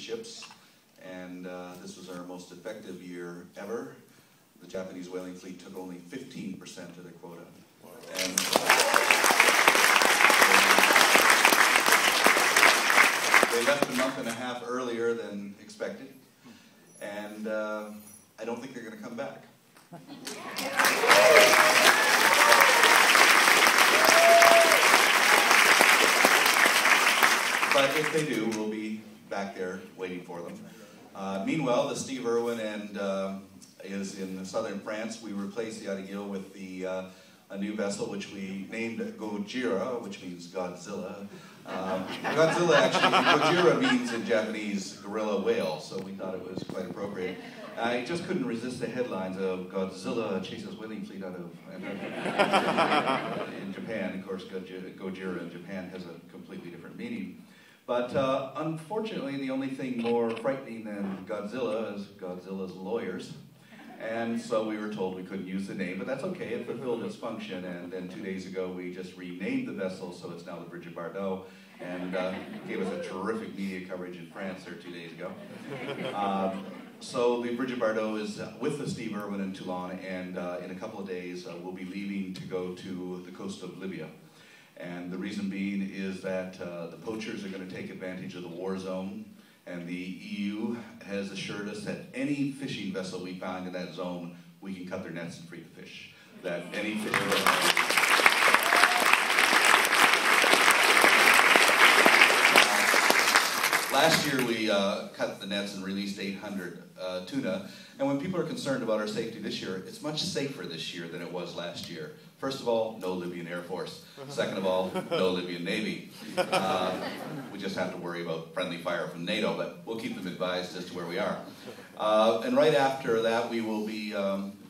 ships, and this was our most effective year ever. The Japanese whaling fleet took only 15% of their quota. And they left a month and a half earlier than expected, and I don't think they're going to come back. But if they do, we'll be back there waiting for them. Meanwhile, the Steve Irwin is in southern France. We replaced the Adigil with a new vessel which we named Gojira, which means Godzilla. Godzilla actually, Gojira means in Japanese gorilla whale, so we thought it was quite appropriate. I just couldn't resist the headlines of Godzilla chases whaling fleet out of in Japan. Of course, Gojira in Japan has a completely different meaning. But unfortunately, the only thing more frightening than Godzilla is Godzilla's lawyers. And so we were told we couldn't use the name, but that's okay, it fulfilled its function. And then 2 days ago, we just renamed the vessel, so it's now the Bridget Bardot, and gave us a terrific media coverage in France there 2 days ago. So the Bridget Bardot is with the Steve Irwin in Toulon, and in a couple of days, we'll be leaving to go to the coast of Libya. And the reason being is that the poachers are going to take advantage of the war zone, and the EU has assured us that any fishing vessel we find in that zone, we can cut their nets and free the fish. That any fishing vessel... Last year we cut the nets and released 800 tuna, and when people are concerned about our safety this year, it's much safer this year than it was last year. First of all, no Libyan Air Force. Second of all, no Libyan Navy. We just have to worry about friendly fire from NATO, but we'll keep them advised as to where we are. And right after that, we will be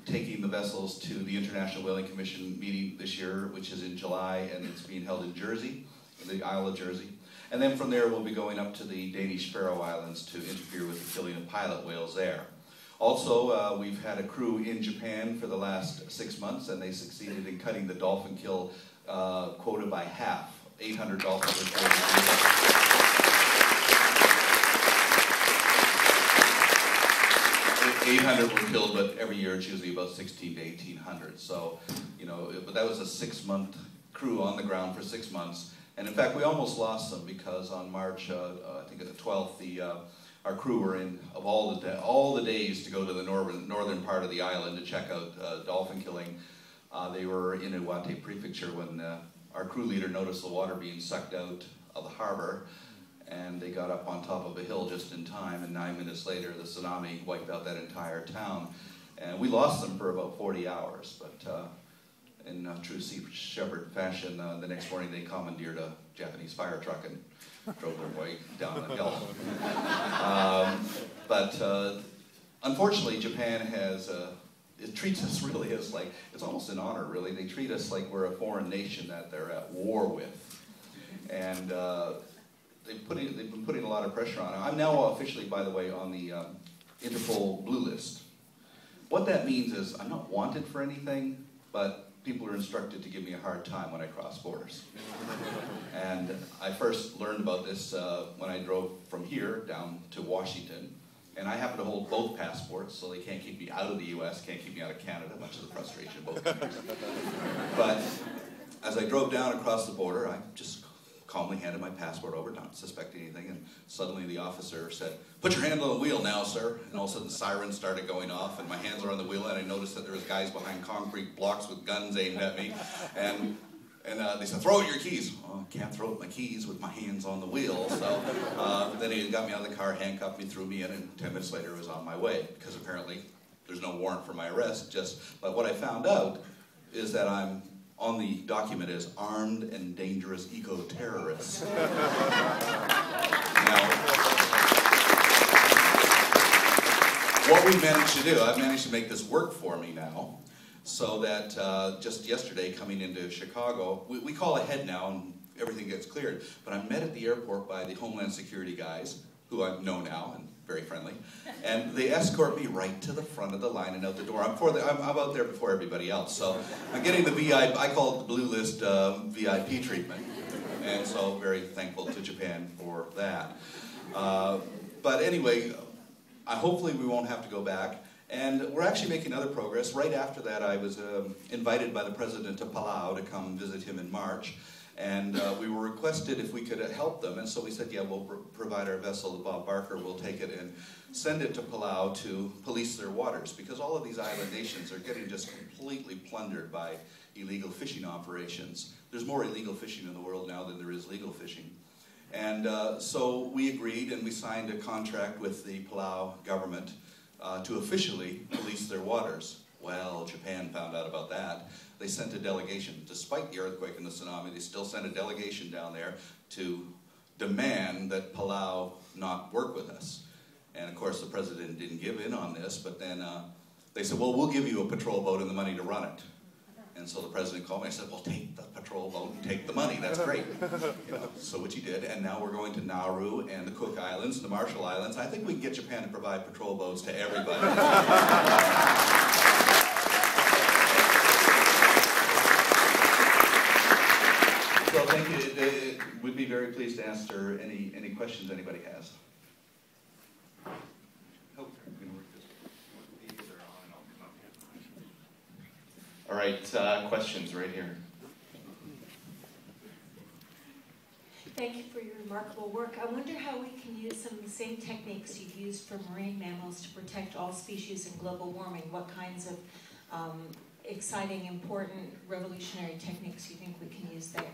taking the vessels to the International Whaling Commission meeting this year, which is in July, and it's being held in Jersey, the Isle of Jersey. And then from there, we'll be going up to the Danish Faroe Islands to interfere with the killing of pilot whales there. Also, we've had a crew in Japan for the last 6 months, and they succeeded in cutting the dolphin kill quota by half. 800 dolphins were killed. 800 were killed, but every year it's usually about 16 to 1,800. So, you know, but that was a 6-month crew on the ground for 6 months. And in fact, we almost lost them because on March, I think the 12th, our crew were in, of all the days to go to the northern part of the island to check out dolphin killing. They were in Iwate Prefecture when our crew leader noticed the water being sucked out of the harbor, and they got up on top of a hill just in time, and 9 minutes later the tsunami wiped out that entire town. And we lost them for about 40 hours, but in true Sea Shepherd fashion, the next morning they commandeered a Japanese fire truck and drove their way down the hill. But unfortunately, Japan has, it treats us really as like, it's almost an honor really. They treat us like we're a foreign nation that they're at war with. And they've been putting a lot of pressure on it. I'm now officially, by the way, on the Interpol Blue List. What that means is I'm not wanted for anything, but people are instructed to give me a hard time when I cross borders. And I first learned about this when I drove from here down to Washington. And I happen to hold both passports, so they can't keep me out of the US, can't keep me out of Canada, much of the frustration of both countries. But as I drove down across the border, I just calmly handed my passport over, not suspecting anything, and suddenly the officer said, "Put your hand on the wheel now, sir." And all of a sudden sirens started going off, and my hands were on the wheel, and I noticed that there was guys behind concrete blocks with guns aimed at me, and they said, "Throw out your keys." Oh, I can't throw out my keys with my hands on the wheel. So then he got me out of the car, handcuffed me, threw me in, and 10 minutes later I was on my way, because apparently there's no warrant for my arrest. But what I found out is that I'm on the document as armed and dangerous eco-terrorists. Now, what we managed to do, I've managed to make this work for me now, so that just yesterday coming into Chicago, we call ahead now and everything gets cleared, but I'm met at the airport by the Homeland Security guys, who I know now and very friendly, and they escort me right to the front of the line and out the door. I'm out there before everybody else, so I'm getting the VIP, I call it the Blue List VIP treatment, and so very thankful to Japan for that. But anyway, hopefully we won't have to go back. And we're actually making other progress. Right after that, I was invited by the president to Palau to come visit him in March. And we were requested if we could help them. And so we said, yeah, we'll provide our vessel to Bob Barker. We'll take it and send it to Palau to police their waters. Because all of these island nations are getting just completely plundered by illegal fishing operations. There's more illegal fishing in the world now than there is legal fishing. And so we agreed and we signed a contract with the Palau government to officially police their waters. Well, Japan found out about that. They sent a delegation, despite the earthquake and the tsunami, they still sent a delegation down there to demand that Palau not work with us. And of course the president didn't give in on this, but then they said, well, we'll give you a patrol boat and the money to run it. And so the president called me and said, well, take the patrol boat and take the money, that's great. You know, so which he did, and now we're going to Nauru and the Cook Islands, the Marshall Islands. I think we can get Japan to provide patrol boats to everybody. So thank you. We'd be very pleased to answer any questions anybody has. All right, questions right here. Thank you for your remarkable work. I wonder how we can use some of the same techniques you've used for marine mammals to protect all species in global warming. What kinds of exciting, important, revolutionary techniques you think we can use there?